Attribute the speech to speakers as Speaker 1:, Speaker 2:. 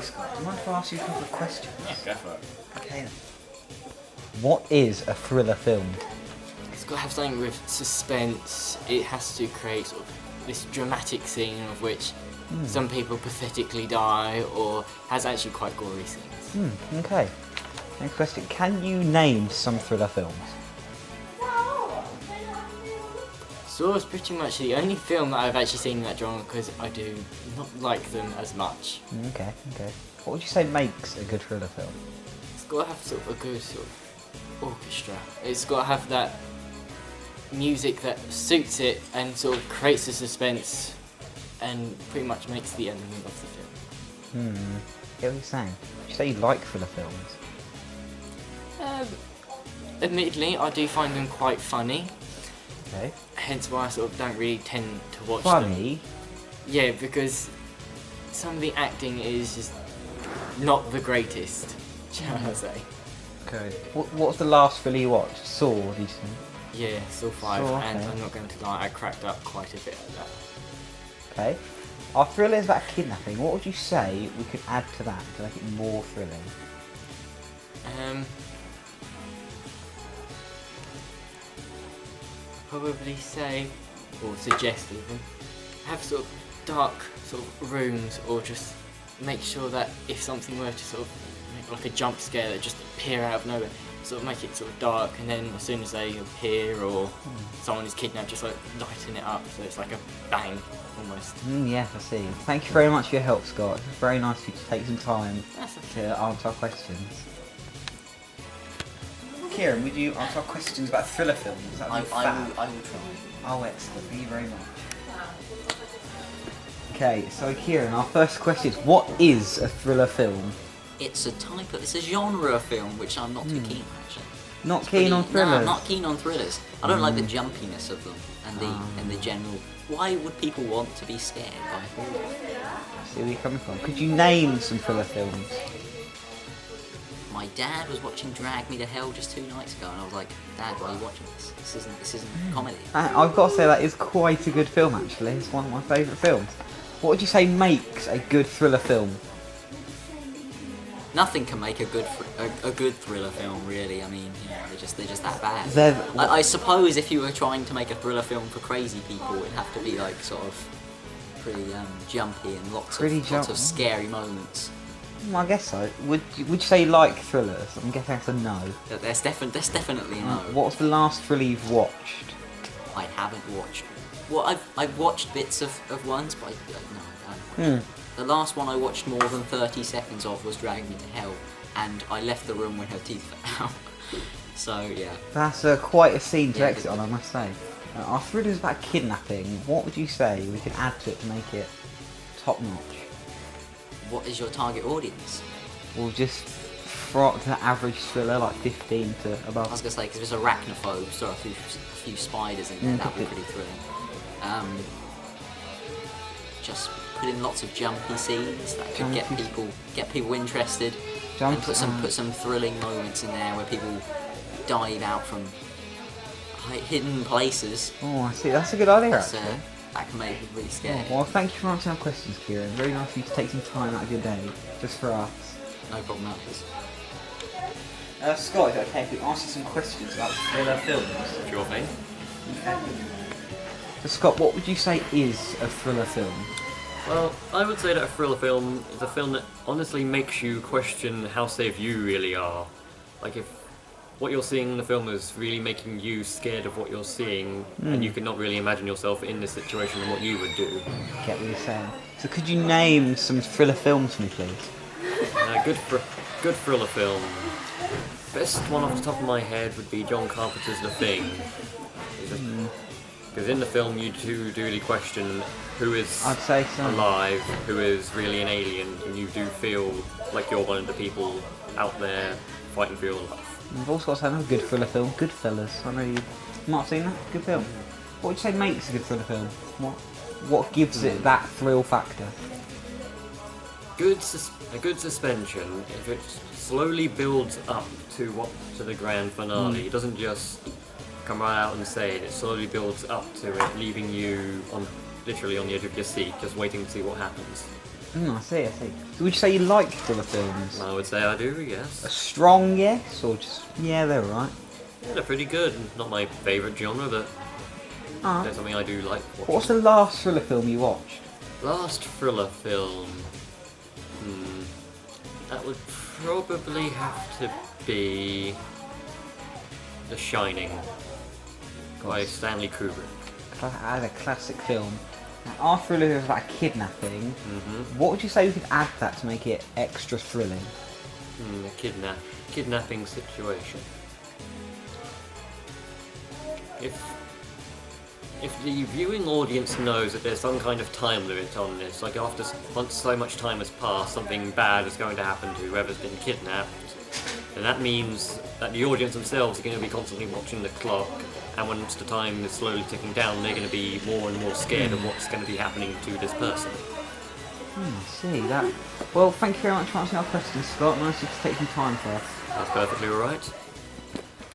Speaker 1: So, Scott, do you mind if I ask you a couple of questions?
Speaker 2: Yeah, go for it.
Speaker 1: Okay then. What is a thriller film?
Speaker 2: It's got to have something with suspense. It has to create sort of this dramatic scene of which some people pathetically die, or has actually quite gory scenes.
Speaker 1: Okay. Next question. Can you name some thriller films?
Speaker 2: Saw is pretty much the only film that I've actually seen in that genre because I do not like them as much.
Speaker 1: Okay. What would you say makes a good thriller film?
Speaker 2: It's got to have sort of a good sort of orchestra. It's got to have that music that suits it and sort of creates the suspense and pretty much makes the ending of the film.
Speaker 1: Get what you're saying. Would you say you like thriller films?
Speaker 2: Admittedly, I do find them quite funny.
Speaker 1: Okay.
Speaker 2: Hence why I sort of don't really tend to watch
Speaker 1: Funny?
Speaker 2: them. Yeah, because some of the acting is just not the greatest, shall I say.
Speaker 1: Okay. What's the last thriller you watched? Saw, did you say?
Speaker 2: Yeah, Saw 5,
Speaker 1: Saw,
Speaker 2: and
Speaker 1: okay.
Speaker 2: I'm not going to lie, I cracked up quite a bit at that.
Speaker 1: Okay. Our thriller is about kidnapping. What would you say we could add to that to make it more thrilling?
Speaker 2: Probably say, or suggest even, have sort of dark sort of rooms, or just make sure that if something were to sort of make like a jump scare that just appear out of nowhere, sort of make it sort of dark, and then as soon as they appear or someone is kidnapped, just like lighten it up so it's like a bang almost.
Speaker 1: Yes, I see. Thank you very much for your help, Scott. It was very nice of you to take some time
Speaker 2: That's okay.
Speaker 1: to answer our questions. Kieran, would you answer our questions about thriller films?
Speaker 3: I will try.
Speaker 1: Oh, excellent. Thank you very much. Okay, so Kieran, our first question is, what is a thriller film?
Speaker 3: It's a genre of film which I'm not too keen on, actually.
Speaker 1: Not keen on thrillers?
Speaker 3: No, I'm not keen on thrillers. I don't like the jumpiness of them and the general. Why would people want to be scared by horror?
Speaker 1: I see where you're coming from. Could you name some thriller films?
Speaker 3: My dad was watching Drag Me to Hell just 2 nights ago, and I was like, Dad, why are you watching this? This isn't comedy.
Speaker 1: I've got to say that is quite a good film, actually. It's one of my favourite films. What would you say makes a good thriller film?
Speaker 3: Nothing can make a good thriller film, really. I mean, you know, they're just that bad. I suppose if you were trying to make a thriller film for crazy people, it'd have to be like sort of pretty jumpy and lots of scary moments.
Speaker 1: I guess so. Would you say you like thrillers? I'm guessing that's a no.
Speaker 3: There's definitely a no.
Speaker 1: What's the last thriller you've watched?
Speaker 3: I haven't watched. Well, I've watched bits of ones, but no, I haven't. The last one I watched more than 30 seconds of was Drag Me to Hell, and I left the room when her teeth fell out. So yeah. That's
Speaker 1: quite a scene to exit on, I must say. Our thriller is about kidnapping. What would you say we could add to it to make it top notch?
Speaker 3: What is your target audience?
Speaker 1: Well, just for the average thriller, like 15 to above.
Speaker 3: I was gonna say, because if it's arachnophobe, throw a few spiders in there, that'd be pretty thrilling. Just put in lots of jumpy scenes that could get people interested, and put some thrilling moments in there where people dive out from hidden places.
Speaker 1: Oh, I see. That's a good idea, actually.
Speaker 3: That can make people really scared.
Speaker 1: Oh, well, thank you for answering our questions, Kieran. Very nice of you to take some time out of your day just for us.
Speaker 3: No problem, Alex.
Speaker 1: Scott, is it okay if we ask you some questions about thriller films?
Speaker 2: Sure thing.
Speaker 1: Okay. So, Scott, what would you say is a thriller film?
Speaker 4: Well, I would say that a thriller film is a film that honestly makes you question how safe you really are. Like if what you're seeing in the film is really making you scared of what you're seeing, and you cannot really imagine yourself in this situation and what you would do.
Speaker 1: Get what you're saying. So could you name some thriller films for me, please?
Speaker 4: Good thriller film. Best one off the top of my head would be John Carpenter's The Thing. Because in the film you do really question who is alive, who is really an alien, and you do feel like you're one of the people out there fighting for your life.
Speaker 1: We've also got another good thriller film, Goodfellas. I know you might have seen that. Good film. What would you say makes a good thriller film? What gives it that thrill factor?
Speaker 4: A good suspension. If it slowly builds up to the grand finale, it doesn't just come right out and say it. It slowly builds up to it, leaving you literally on the edge of your seat, just waiting to see what happens.
Speaker 1: I see, I see. So would you say you like thriller films?
Speaker 4: I would say I do,
Speaker 1: A
Speaker 4: yes.
Speaker 1: strong yes, or just, yeah, they're right?
Speaker 4: Yeah, they're pretty good. Not my favourite genre, but
Speaker 1: Alright.
Speaker 4: they're something I do like watching.
Speaker 1: What's the last thriller film you watched?
Speaker 4: Last thriller film? That would probably have to be The Shining by Stanley Kubrick.
Speaker 1: As a classic film. Now, our thriller is about a kidnapping.
Speaker 4: Mm-hmm.
Speaker 1: What would you say we could add to that to make it extra thrilling?
Speaker 4: A kidnapping situation. If the viewing audience knows that there's some kind of time limit on this, like once so much time has passed, something bad is going to happen to whoever's been kidnapped, then that means that the audience themselves are going to be constantly watching the clock, and once the time is slowly ticking down, they're going to be more and more scared of what's going to be happening to this person.
Speaker 1: I see that. Well, thank you very much for answering our questions, Scott. Nice of you to take some time for us.
Speaker 4: That's perfectly alright.